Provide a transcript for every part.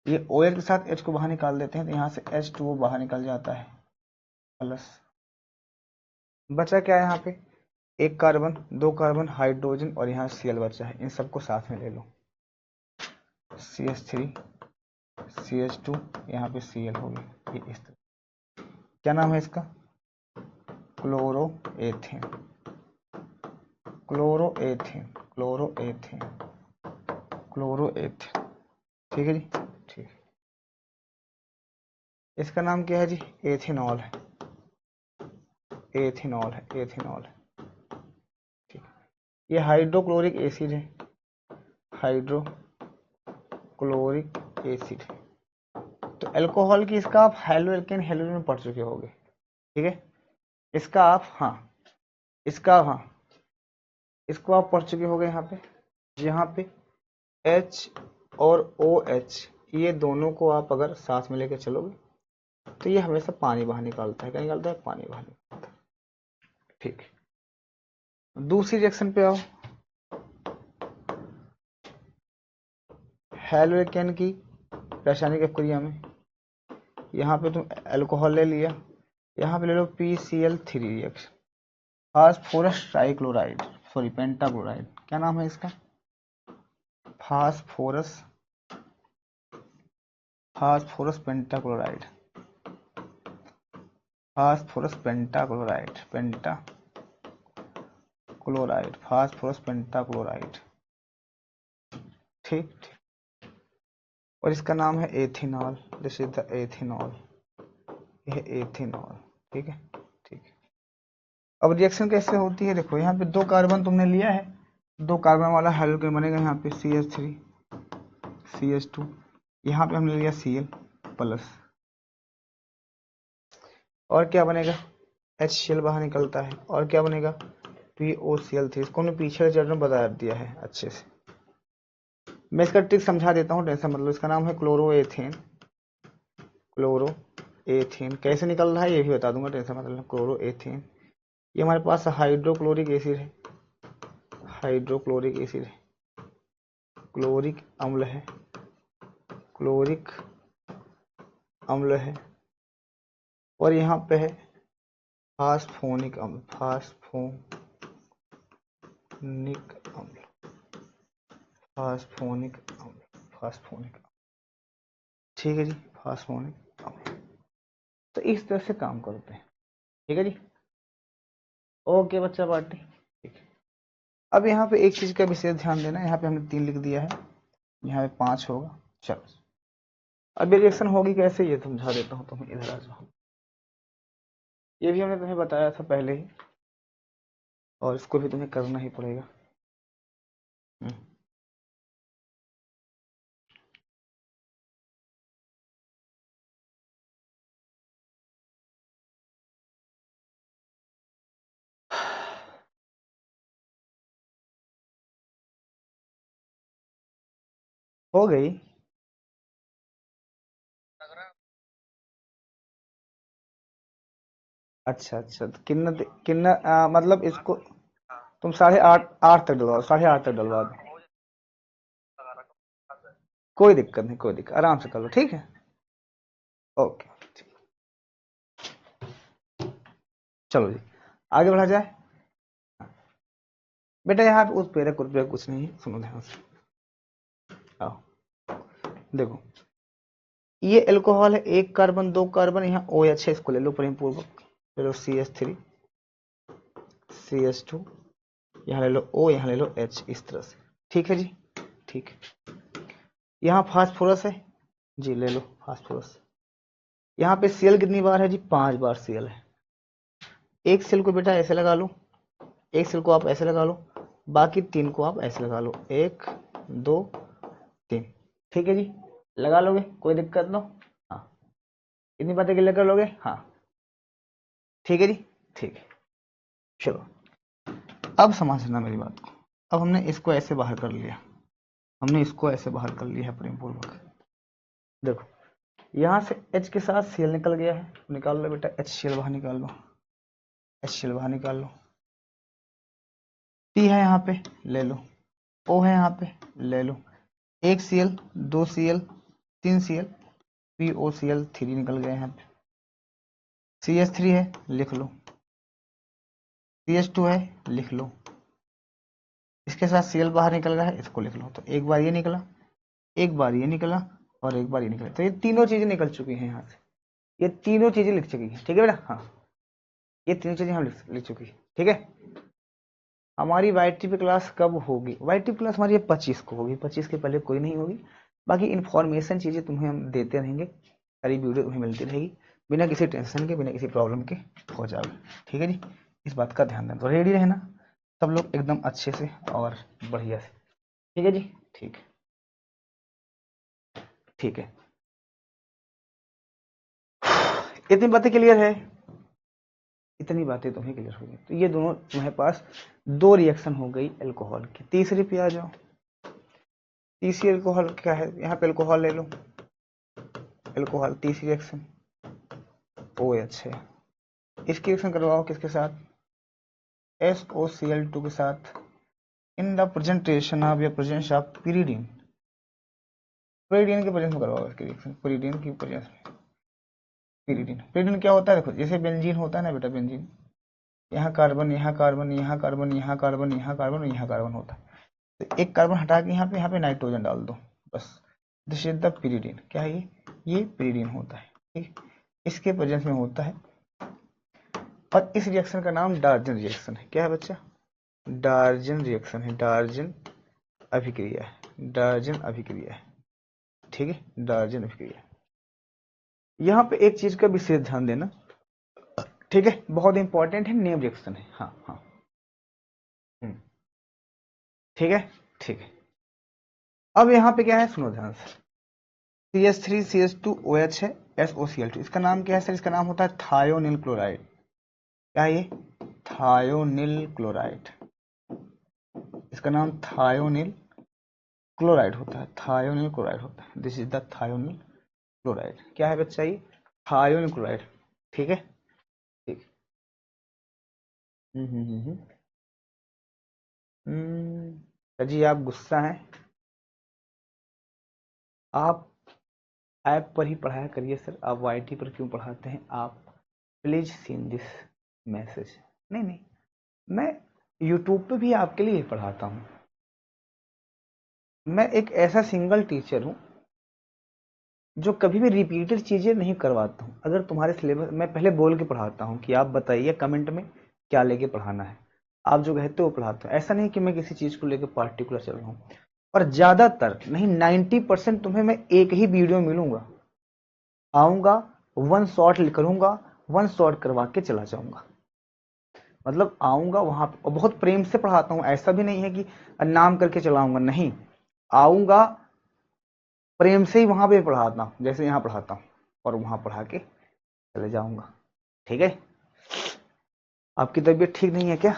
ये OH के साथ H को बाहर निकाल देते हैं तो यहाँ से H2O बाहर निकल जाता है प्लस। बचा क्या है यहाँ पे, एक कार्बन, दो कार्बन, हाइड्रोजन और यहाँ Cl बचा है। इन सबको साथ में ले लो, CH3 CH2, यहाँ पे Cl हो गया। ये इस तरह, क्या नाम है इसका, क्लोरोएथेन, क्लोरोएथेन, क्लोरोएथेन, क्लोरोएथेन। ठीक है जी, ठीक। इसका नाम क्या है जी, एथेनॉल है, एथेनॉल है, एथेनॉल है। ठीक, ये हाइड्रोक्लोरिक एसिड है, हाइड्रोक्लोरिक एसिड। तो अल्कोहल की इसका आप हेलो एल्केन हेलोजन में पढ़ चुके होंगे। ठीक है, इसका आप इसको आप पढ़ चुके होंगे यहाँ पे H और OH, ये दोनों को आप अगर साथ में लेकर चलोगे तो ये हमेशा पानी बाहर निकालता है। क्या निकालता है, पानी बाहर निकालता है। ठीक, दूसरी रिएक्शन पे आओ। हेलोएल्केन की रासायनिक अभिक्रिया में यहाँ पे तुम अल्कोहल ले लिया, यहाँ पे ले लो PCl3 reaction, phosphorus trichloride, sorry pentachloride. क्या नाम है इसका, phosphorus pentachloride, phosphorus pentachloride, pentachloride, phosphorus pentachloride. ठीक, और इसका नाम है ethanol, this is the ethanol, यह एथेनॉल। ठीक है, ठीक। अब रिएक्शन कैसे होती है, देखो यहाँ पे दो कार्बन तुमने लिया है, दो कार्बन वाला हाइड्रोजन बनेगा यहाँ पे CH3 CH2, यहाँ पे हमने लिया Cl प्लस, और क्या बनेगा, HCl बाहर निकलता है, और क्या बनेगा POCl3। इसको हमने पीछे चैप्टर में बता दिया है अच्छे से, मैं इसका ट्रिक समझा देता हूँ, टेंशन मतलब। इसका नाम है क्लोरोएथेन, क्लोरोएथेन कैसे निकल रहा है ये भी बता दूंगा, टेंशन मतलब। क्लोरोएथेन ये हमारे पास हाइड्रोक्लोरिक एसिड है, हाइड्रोक्लोरिक एसिड है, क्लोरिक अम्ल है, क्लोरिक अम्ल है, और यहाँ पे है फास्फोनिक अम्ल, फास्फोनिक अम्ल, फास्फोनिक अम्ल, फास्फोनिक। ठीक है जी, फास्फोनिक अम्ल। तो इस तरह से काम करते हैं। ठीक है जी, ओके बच्चा पार्टी। ठीक है, अब यहाँ पे एक चीज का विशेष ध्यान देना, यहाँ पे हमने 3 लिख दिया है, यहाँ पे 5 होगा। चलो, अब ये रिएक्शन होगी कैसे ये समझा देता हूँ, तुम्हें इधर आ जाओ। ये भी हमने तुम्हें बताया था पहले ही, और इसको भी तुम्हें करना ही पड़ेगा। हो गई, अच्छा अच्छा, तो कितना कितना मतलब इसको तुम 8:30 तक डलवा दो, 8:30 तक डलवा दो, कोई दिक्कत नहीं, कोई दिक्कत, आराम से कर लो। ठीक है, ओके, चलो जी आगे बढ़ा जाए। बेटा यहाँ पे उस पेरे कुछ नहीं है, सुनो ध्यान से, आओ देखो, ये अल्कोहल है, एक कार्बन, दो कार्बन, यहाँ OH है, इसको ले लो प्रेम पूर्वक, ले लो CH3 CH2, यहाँ ले लो O, यहाँ ले लो H, इस तरह से। ठीक है जी, ठीक है। यहाँ फास्फोरस है जी, ले लो फास्फोरस। यहाँ पे Cl कितनी बार है जी, 5 बार Cl है। एक सेल को बेटा ऐसे लगा लो, एक सेल को आप ऐसे लगा लो, बाकी 3 को आप ऐसे लगा लो, 1 2 3। ठीक है जी, लगा लोगे, कोई दिक्कत ना। हाँ, इतनी बातें क्लियर कर लोगे, हाँ ठीक है जी, ठीक है। चलो अब समझना मेरी बात को, अब हमने इसको ऐसे बाहर कर लिया, हमने इसको ऐसे बाहर कर लिया है प्रेम पूर्वक। देखो यहाँ से H के साथ Cl निकल गया है, निकाल लो बेटा, HCl बाहर निकाल लो, HCl बाहर निकाल लो। P है यहाँ पे, ले लो, O है यहाँ पे, ले लो, एक Cl, दो Cl, 3 Cl, POCl3 निकल गए यहाँ पे, CH3 है लिख लो, CH2 है लिख लो, इसके साथ Cl बाहर निकल गया है, इसको लिख लो। तो एक बार ये निकला, एक बार ये निकला और एक बार ये निकला, तो ये तीनों चीजें निकल चुकी हैं यहाँ से, ये तीनों चीजें लिख चुकी हैं। ठीक है बेटा, हाँ ये तीनों चीजें हम लिख चुकी है। ठीक है, हमारी YTP क्लास कब होगी? YTP क्लास हमारी 25 को होगी, 25 के पहले कोई नहीं होगी। बाकी इन्फॉर्मेशन चीजें तुम्हें हम देते रहेंगे, सारी वीडियो तुम्हें मिलती रहेगी, बिना किसी टेंशन के, बिना किसी प्रॉब्लम के हो जाओगे। ठीक है जी, इस बात का ध्यान देना, तो रेडी रहना सब लोग एकदम अच्छे से और बढ़िया से। ठीक है जी, ठीक है, ठीक है, इतनी बातें क्लियर है? इतनी बातें तुम्हें क्लियर हो गई, तो ये दोनों तुम्हारे पास दो रिएक्शन हो गई अल्कोहल की। तीसरी पे आ जाओ, तीसरी अल्कोहल क्या है? यहाँ पे अल्कोहल ले लो, अल्कोहल तीसरी रिएक्शन OH है, इसकी रिएक्शन करवाओ किसके साथ? SOCl2 के साथ, इन द प्रेजेंटेशन ऑफ या प्रेजेंस ऑफ pyridine, pyridine के प्रेजेंस में करवाओ इसकी रिएक्शन, pyridine की प्रेजेंस में। pyridine, pyridine क्या होता है? देखो जैसे बेंजीन होता है ना बेटा, बेंजीन यहाँ कार्बन, यहाँ कार्बन, यहाँ कार्बन, यहाँ कार्बन, यहाँ कार्बन, यहाँ कार्बन होता है, तो एक कार्बन हटा के यहाँ पे नाइट्रोजन डाल दो बस, दिस इज द pyridine। क्या है ये pyridine होता है। ठीक, इसके प्रेजेंस में होता है, और इस रिएक्शन का नाम डार्जन रिएक्शन है। क्या है बच्चा? डार्जन रिएक्शन है, डार्जन अभिक्रिया है, डार्जन अभिक्रिया है। ठीक है, डार्जन अभिक्रिया। यहाँ पे एक चीज का विशेष ध्यान देना, ठीक है, बहुत इंपॉर्टेंट है, नेम रिएक्शन है। हाँ हाँ, ठीक है, ठीक है। अब यहाँ पे क्या है, सुनो ध्यान से, CH3 CH2 OH है, SOCl2, इसका नाम क्या है सर? इसका नाम होता है थायोनिल क्लोराइड। क्या है ये? थायोनिल क्लोराइड, इसका नाम थायोनिल क्लोराइड होता है, थायोनिल क्लोराइड होता है, this is the thionyl chloride. क्या है बच्चा ये? Thionyl chloride. ठीक है, ठीक। जी आप गुस्सा हैं, आप ऐप पर ही पढ़ाया करिए सर, आप YT पर क्यों पढ़ाते हैं? आप प्लीज सीन दिस मैसेज। नहीं नहीं, मैं यूट्यूब पे भी आपके लिए पढ़ाता हूँ, मैं एक ऐसा सिंगल टीचर हूँ जो कभी भी रिपीटेड चीजें नहीं करवाता हूँ। अगर तुम्हारे सिलेबस, मैं पहले बोल के पढ़ाता हूँ कि आप बताइए कमेंट में क्या लेके पढ़ाना है, आप जो कहते हो पढ़ाता हूँ। ऐसा नहीं कि मैं किसी चीज को लेकर पार्टिकुलर चल रहा हूँ, और ज्यादातर नहीं 90% तुम्हें मैं एक ही वीडियो मिलूंगा, आऊंगा, वन शॉट करूंगा, वन शॉट करवा के चला जाऊंगा। मतलब आऊंगा वहां पे, और बहुत प्रेम से पढ़ाता हूँ, ऐसा भी नहीं है कि नाम करके चलाऊंगा, नहीं, आऊंगा प्रेम से ही वहां पे पढ़ाता हूँ, जैसे यहाँ पढ़ाता हूँ, और वहां पढ़ा के चले जाऊंगा। ठीक है, आपकी तबीयत ठीक नहीं है क्या?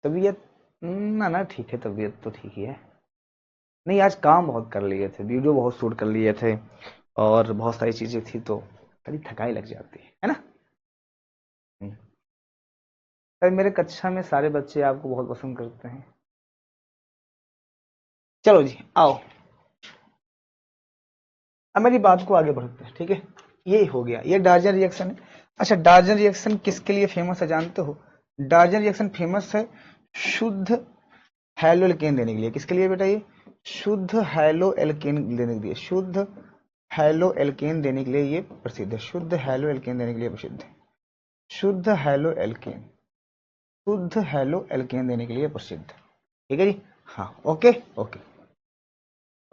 तबीयत ना ना ठीक है, तबीयत तो ठीक ही है। नहीं आज काम बहुत कर लिए थे, वीडियो बहुत शूट कर लिए थे, और बहुत सारी चीजें थी, तो थोड़ी थकाई लग जाती है ना। सर मेरे कक्षा में सारे बच्चे आपको बहुत पसंद करते हैं। चलो जी आओ, अब मेरी बात को आगे बढ़ते हैं। ठीक है, ये हो गया, ये डार्जन रिएक्शन है। अच्छा, डार्जन रिएक्शन किसके लिए फेमस है जानते हो? डार्जन रिएक्शन फेमस है शुद्ध हैलो एल्केन देने के लिए। किसके लिए बेटा? ये शुद्ध हैलो एल्केन देने के लिए, शुद्ध हैलो एल्केन देने के लिए ये प्रसिद्ध है, शुद्ध हैलो एल्केन देने के लिए प्रसिद्ध है, शुद्ध हैलो एल्केन, शुद्ध हैलो एल्केन देने के लिए प्रसिद्ध। ठीक है जी, हाँ ओके ओके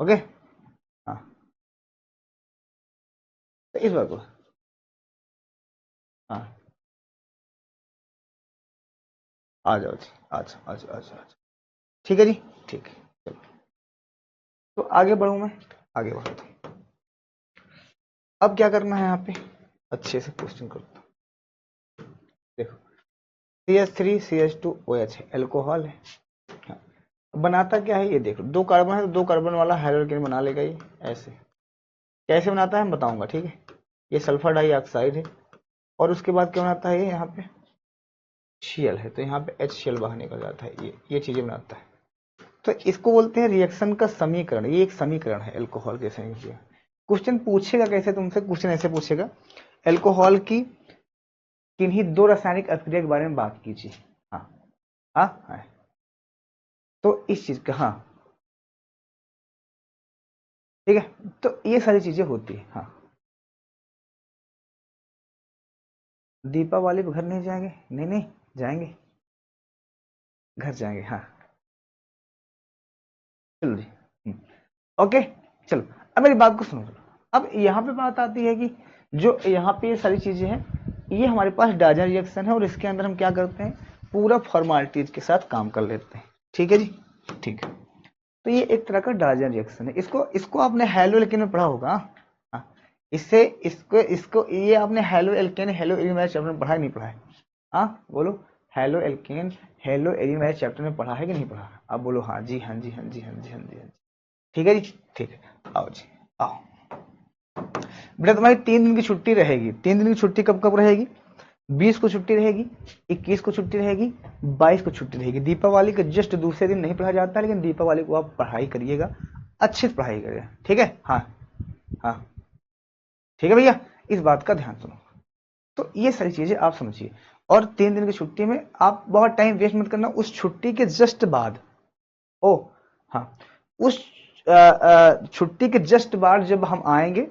ओके, हाँ तो इस बात को, हाँ आ जाओ जी, अच्छा अच्छा अच्छा अच्छा, ठीक है जी, ठीक है, चलो तो आगे बढ़ूं मैं, आगे बढ़ता हूँ। अब क्या करना है यहाँ पे, अच्छे से क्वेश्चन करता हूँ। देखो CH3 CH2 OH है, एल्कोहल है। हाँ, बनाता क्या है ये देखो, दो कार्बन है तो दो कार्बन वाला हाइड्रोजन बना लेगा ये ऐसे। कैसे बनाता है हम बताऊंगा, ठीक है। ये सल्फर डाइऑक्साइड है, और उसके बाद क्या बनाता है ये, यहाँ पे Cl है, तो यहाँ पे HCl बाहर निकल जाता है, ये चीजें बनाता है। तो इसको बोलते हैं रिएक्शन का समीकरण, ये एक समीकरण है अल्कोहल के समीकरण। क्वेश्चन पूछेगा कैसे तुमसे, क्वेश्चन ऐसे पूछेगा, एल्कोहल की किन्हीं दो रासायनिक अभिक्रिया के बारे में बात कीजिए। हाँ हाँ हाँ, तो इस चीज का, हाँ ठीक है, तो ये सारी चीजें होती है। हाँ, दीपावली पे घर नहीं जाएंगे? नहीं नहीं, जाएंगे, घर जाएंगे। हाँ चलो जी। ओके, चलो अब मेरी बात को सुनो। अब यहाँ पे बात आती है कि जो यहाँ पे ये सारी चीजें हैं, ये हमारे पास डायजन रिएक्शन है और इसके अंदर हम क्या करते हैं, पूरा फॉर्मेलिटीज के साथ काम कर लेते हैं। ठीक है जी, ठीक है। तो ये एक तरह का डायजन रिएक्शन है। इसको इसको आपने हेलो एल्केन में पढ़ा होगा। हाँ, इससे इसको इसको ये आपने halo alkane hello Erin chapter में पढ़ा है नहीं पढ़ा है? हाँ बोलो, halo alkane hello Erin chapter में पढ़ा है कि नहीं पढ़ा? अब बोलो हाँ जी हाँ जी हाँ जी हाँ जी हाँ जी हाँ जी। ठीक है जी, ठीक है, आओ जी आओ। बेटा तुम्हारी 3 दिन की छुट्टी रहेगी। 3 दिन की छुट्टी कब कब रहेगी? 20 को छुट्टी रहेगी, 21 को छुट्टी रहेगी, 22 को छुट्टी रहेगी। दीपावली के जस्ट दूसरे दिन नहीं पढ़ा जाता, लेकिन दीपावली को आप पढ़ाई करिएगा, अच्छे से पढ़ाई करिएगा। ठीक है, हाँ हाँ, ठीक है भैया, इस बात का ध्यान सुनो। तो ये सारी चीजें आप समझिए। और 3 दिन की छुट्टी में आप बहुत टाइम वेस्ट मत करना। उस छुट्टी के जस्ट बाद, ओ हाँ, उस छुट्टी के जस्ट बाद जब हम आएंगे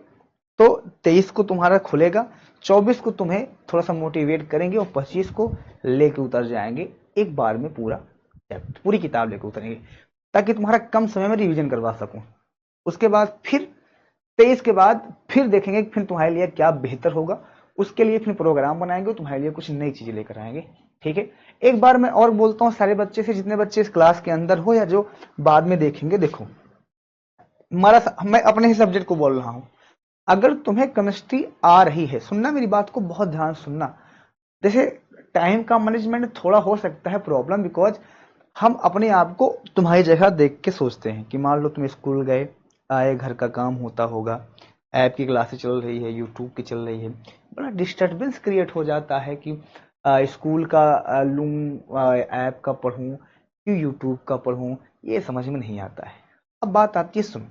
तो 23 को तुम्हारा खुलेगा, 24 को तुम्हें थोड़ा सा मोटिवेट करेंगे और 25 को लेके उतर जाएंगे एक बार में, पूरा पूरी किताब लेके उतरेंगे, ताकि तुम्हारा कम समय में रिवीजन करवा सकूं। उसके बाद फिर 23 के बाद फिर देखेंगे कि फिर तुम्हारे लिए क्या बेहतर होगा। उसके लिए फिर प्रोग्राम बनाएंगे, तुम्हारे लिए कुछ नई चीजें लेकर आएंगे। ठीक है, एक बार मैं और बोलता हूँ सारे बच्चे से, जितने बच्चे इस क्लास के अंदर हो या जो बाद में देखेंगे, देखो मैं अपने ही सब्जेक्ट को बोल रहा हूं। अगर तुम्हें केमिस्ट्री आ रही है, सुनना मेरी बात को बहुत ध्यान सुनना, जैसे टाइम का मैनेजमेंट थोड़ा हो सकता है प्रॉब्लम, बिकॉज हम अपने आप को तुम्हारी जगह देख के सोचते हैं कि मान लो तुम स्कूल गए, आए, घर का काम होता होगा, ऐप की क्लासेस चल रही है, यूट्यूब की चल रही है, बड़ा डिस्टर्बेंस क्रिएट हो जाता है कि स्कूल का लूँ, ऐप का पढ़ूं कि यूट्यूब का पढ़ूं, ये समझ में नहीं आता है। अब बात आती है, सुनो,